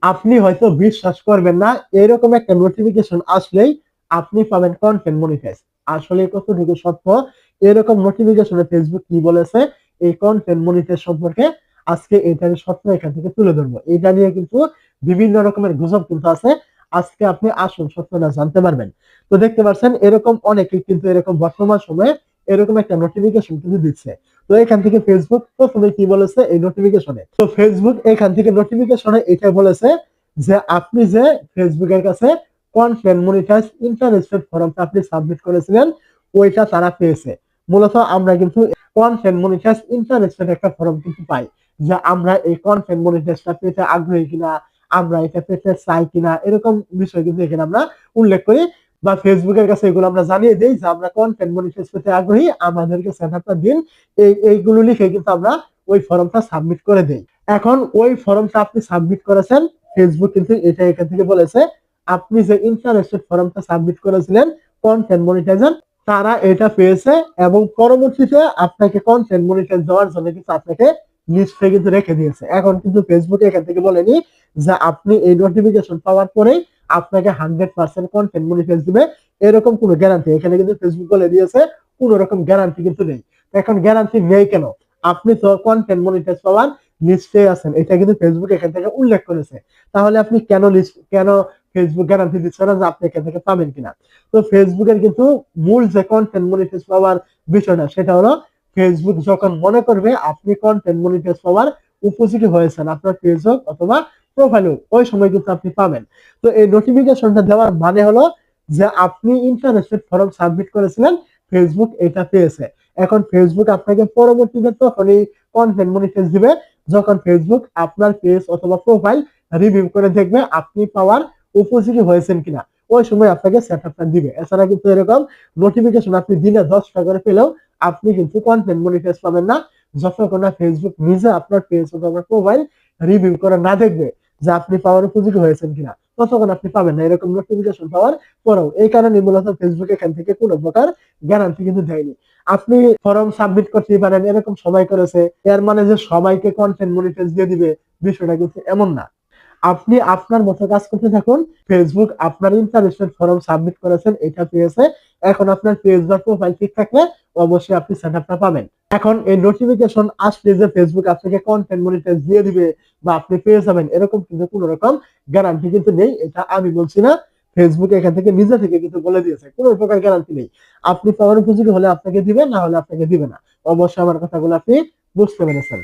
আপনি হয়তো বিশ্বাস করবেন না, এরকম একটা নোটিফিকেশন আসলেই আপনি পাবেন কন্টেন্ট মনিটাইজ। আসলে কতটুকু সত্য, এরকম নোটিফিকেশনে ফেসবুক কি বলেছে এই কন্টেন্ট মনিটাইজ সম্পর্কে, আজকে এটা আমি সত্য এখান থেকে তুলে ধরবো। এটা নিয়ে কিন্তু বিভিন্ন রকমের গুজব কিন্তু আছে, আজকে আপনি আসল সত্যটা জানতে পারবেন। তো দেখতে পাচ্ছেন এরকম অনেকেই কিন্তু এরকম বর্তমান সময়ে এরকম একটা নোটিফিকেশন কিন্তু দিচ্ছে। তো এখান থেকে ফেসবুক প্রথমে কি বলেছে এই নোটিফিকেশনে, তো ফেসবুক এখান থেকে নোটিফিকেশনে এটা বলেছে যে আপনি যে ফেসবুকের কাছে কন্টেন্ট মনিটাইজ ইন্টারেস্টেড ফর্মটা আপনি সাবমিট করেছিলেন, ওইটা তারা পেয়েছে। মূলত আমরা কিন্তু কন্টেন্ট মনিটাইজ ইন্টারেস্টেড একটা ফর্ম কিন্তু পাই, যে আমরা এই কন্টেন্ট মনিটাইজটা পেতে আগ্রহী কিনা, আমরা এটা পেতে চাই কিনা, এরকম বিষয় কিন্তু এখানে আমরা উল্লেখ করি, বা ফেসবুকের কাছে এগুলো আমরা জানিয়ে দিই যে আমরা কন্টেন্ট মনিটাইজ পেতে আগ্রহী, আমাদেরকে সেটআপটা দিন। এইগুলো লিখে কিন্তু আমরা ওই ফর্মটা সাবমিট করে দেই। এখন ওই ফর্মটা আপনি সাবমিট করেছেন, ফেসবুক কিন্তু এটা এখান থেকে বলেছে আপনি যে ইন্টারেস্টেড ফর্মটা সাবমিট করেছিলেন কন্টেন্ট মনিটাইজার, তারা এটা পেয়েছে এবং পরবর্তীতে আপনাকে কন্টেন্ট মনিটাইজ দেওয়ার জন্য কিন্তু আপনাকে লিস্টে কিন্তু রেখে দিয়েছে। এখন কিন্তু ফেসবুক এখান থেকে বলেনি যে আপনি এই নোটিফিকেশন পাওয়ার পরেই আপনাকে 100% কন্টেন্ট মনিটাইজ দিবে, এরকম কোনো গ্যারান্টি এখানে কিন্তু ফেসবুক বলে দিয়েছে কোনো রকম গ্যারান্টি কিন্তু নেই। এখন গ্যারান্টি নেই কেন? আপনি তো কন্টেন্ট মনিটাইজ পাওয়ার লিস্টে আছেন, এটা কিন্তু ফেসবুক এখান থেকে উল্লেখ করেছে। তাহলে আপনি কেন ফেসবুক গ্যারান্টি দিচ্ছে না যে আপনি এখান থেকে পাবেন কিনা? তো ফেসবুকের কিন্তু মূল যে কন্টেন্ট মনিটাইজ পাওয়ার বিষয়টা, সেটা হলো ফেসবুক যখন মনে করবে আপনি কন্টেন্ট মনিটাইজ পাওয়ার উপযোগী হয়েছেন, আপনার পেজ হোক অথবা প্রোফাইল হোক, ওই সময় কিন্তু আপনি পাবেন। তো এই নোটিফিকেশনটা দেওয়ার মানে হলো যে আপনি ইন্টারেস্টেড ফর্ম সাবমিট করেছিলেন, ফেসবুক এটা পেয়েছে। এখন ফেসবুক আপনাকে পরবর্তীতে তখনই কন্টেন্ট মনিটাইজ দিবে যখন ফেসবুক আপনার পেজ অথবা প্রোফাইল রিভিউ করে দেখবে আপনি পাওয়ার উপযোগী হয়েছেন কিনা, ওই সময় আপনাকে সেটআপটা দিবে। এছাড়া কিন্তু এরকম নোটিফিকেশন আপনি দিনে 10টা করে পেলেও আপনি কিন্তু কন্টেন্ট মনিটাইজ পাবেন না, যতক্ষণ না ফেসবুক নিজে আপনার পেজ অথবা প্রোফাইল রিভিউ করে না দেখবে যে আপনি পাওয়ার উপযোগী হয়েছেন কিনা, ততক্ষণ আপনি পাবেন না এরকম নোটিফিকেশন পাওয়ার পরেও। এই কারণে মূলত ফেসবুক এখান থেকে কোনো প্রকার গ্যারান্টি কিন্তু দেয়নি। আপনি ফর্ম সাবমিট করতেই পারেন, এরকম সবাই করেছে, এর মানে যে সবাইকে কন্টেন্ট মনিটাইজ দিয়ে দিবে, বিষয়টা কিন্তু এমন না। আপনি আপনার মতো কাজ করতে থাকুন, ফেসবুক আপনার ইন্টারেস্টেড ফর্ম সাবমিট করেছেন, এটা পেয়েছে। এখন আপনার পেজ বা প্রোফাইল ঠিক থাকলে অবশ্যই আপনি সেটআপটা পাবেন। এখন এই নোটিফিকেশন আসলে যে ফেসবুক আপনাকে কন্টেন্ট মনিটাইজ দিয়ে দিবে বা আপনি পেয়ে যাবেন, এরকম কিন্তু কোনো রকম গ্যারান্টি কিন্তু নেই। এটা আমি বলছি না, ফেসবুক এখান থেকে নিজে থেকে কিন্তু বলে দিয়েছে কোনো প্রকার গ্যারান্টি নেই। আপনি পাওয়ার উপযোগী হলে আপনাকে দিবে, না হলে আপনাকে দিবে না। অবশ্যই আমার কথাগুলো আপনি বুঝতে পেরেছেন।